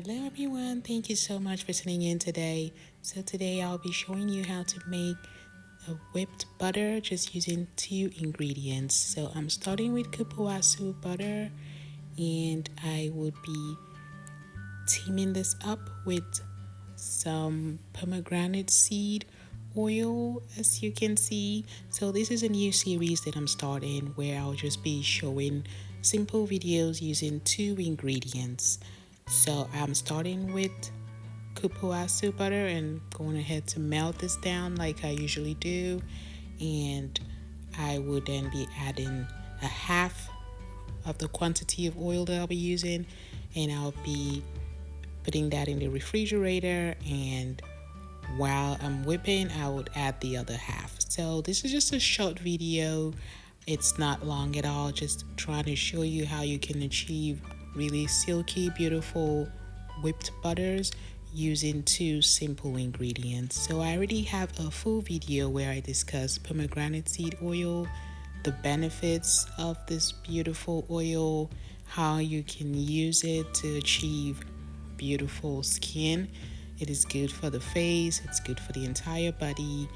Hello everyone, thank you so much for tuning in today. So today I'll be showing you how to make a whipped butter just using two ingredients. So I'm starting with Cupuacu butter and I would be teaming this up with some pomegranate seed oil, as you can see. So this is a new series that I'm starting where I'll just be showing simple videos using two ingredients. So I'm starting with cupuaçu butter and going ahead to melt this down like I usually do, and I would then be adding a half of the quantity of oil that I'll be using, and I'll be putting that in the refrigerator, and while I'm whipping I would add the other half. So this is just a short video, it's not long at all, just trying to show you how you can achieve really silky beautiful whipped butters using two simple ingredients. So I already have a full video where I discuss pomegranate seed oil, the benefits of this beautiful oil, how you can use it to achieve beautiful skin. It is good for the face, it's good for the entire body.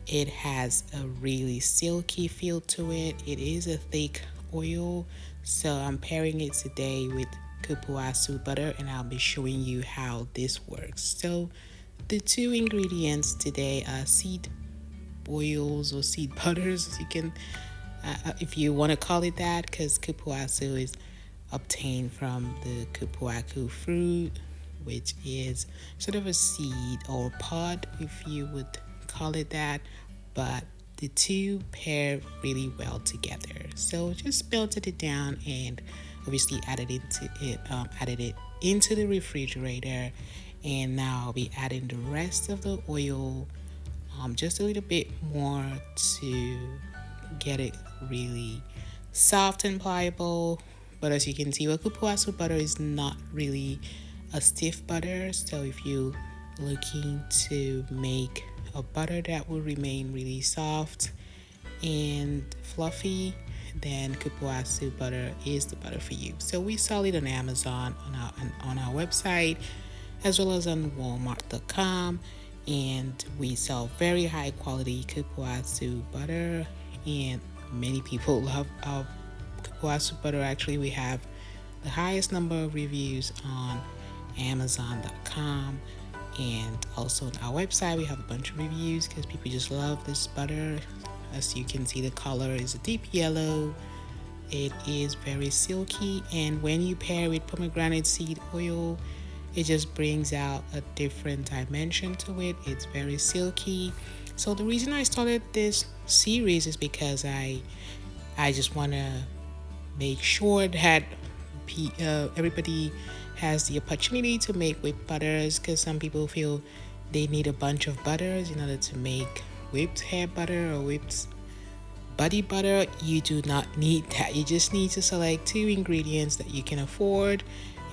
It has a really silky feel to it. It is a thick oil, so I'm pairing it today with cupuaçu butter and I'll be showing you how this works. So the two ingredients today are seed oils or seed butters, you can if you want to call it that, because cupuaçu is obtained from the cupuacu fruit, which is sort of a seed or pod, if you would call it that, but the two pair really well together. So just melted it down and obviously added it into the refrigerator, and now I'll be adding the rest of the oil, just a little bit more to get it really soft and pliable. But as you can see, cupuaçu butter is not really a stiff butter, so if you're looking to make a butter that will remain really soft and fluffy, then cupuaçu butter is the butter for you. So we sell it on Amazon, on our website, as well as on Walmart.com, and we sell very high quality cupuaçu butter, and many people love our cupuaçu butter. Actually, we have the highest number of reviews on Amazon.com, and also on our website we have a bunch of reviews because people just love this butter. As you can see, the color is a deep yellow. It is very silky, and when you pair with pomegranate seed oil, it just brings out a different dimension to it. It's very silky. So the reason I started this series is because I just want to make sure that everybody has the opportunity to make whipped butters, because some people feel they need a bunch of butters in order to make whipped hair butter or whipped body butter. You do not need that. You just need to select two ingredients that you can afford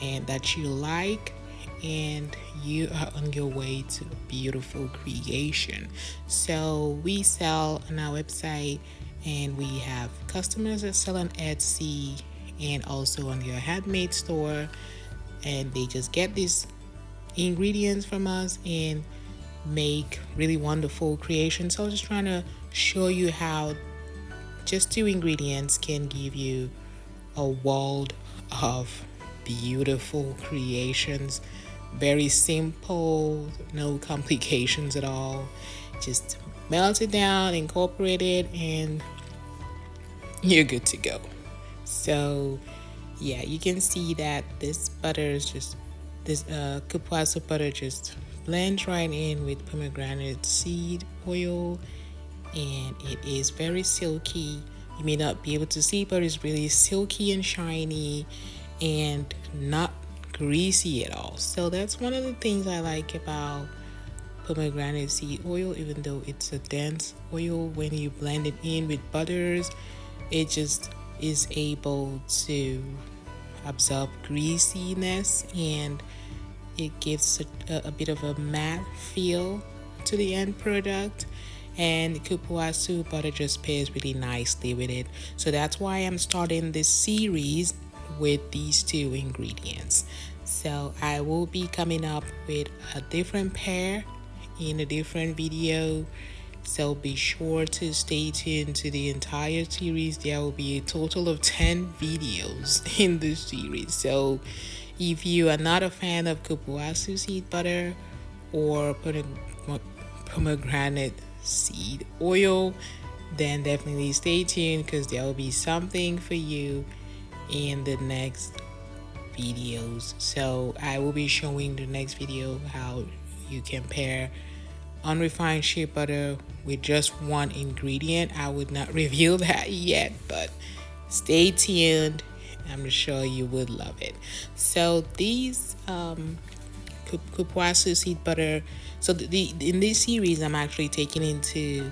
and that you like, and you are on your way to a beautiful creation. So we sell on our website, and we have customers that sell on Etsy and also on your handmade store, and they just get these ingredients from us and make really wonderful creations. So I was just trying to show you how just two ingredients can give you a world of beautiful creations. Very simple, no complications at all. Just melt it down, incorporate it, and you're good to go. So yeah, you can see that this butter is just, this cupuaçu butter just blends right in with pomegranate seed oil, and it is very silky. You may not be able to see, but it's really silky and shiny and not greasy at all. So that's one of the things I like about pomegranate seed oil. Even though it's a dense oil, when you blend it in with butters, it just is able to absorb greasiness, and it gives a bit of a matte feel to the end product, and cupuaçu butter just pairs really nicely with it. So that's why I'm starting this series with these two ingredients. So I will be coming up with a different pair in a different video. So be sure to stay tuned to the entire series. There will be a total of 10 videos in this series. So if you are not a fan of Cupuacu seed butter or pomegranate seed oil, then definitely stay tuned because there will be something for you in the next videos. So I will be showing the next video how you can pair unrefined shea butter with just one ingredient. I would not reveal that yet, but stay tuned. I'm sure you would love it. So these Cupuacu seed butter. So in this series, I'm actually taking into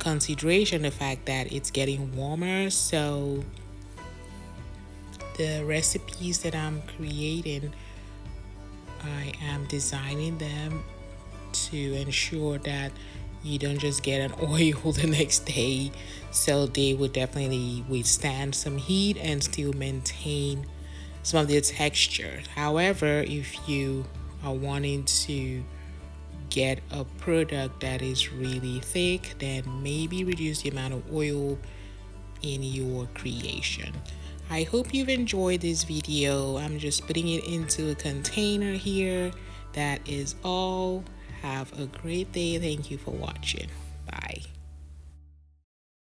consideration the fact that it's getting warmer. So the recipes that I'm creating, I am designing them to ensure that you don't just get an oil the next day. So they would definitely withstand some heat and still maintain some of their texture. However, if you are wanting to get a product that is really thick, then maybe reduce the amount of oil in your creation. I hope you've enjoyed this video. I'm just putting it into a container here. That is all. Have a great day. Thank you for watching. Bye.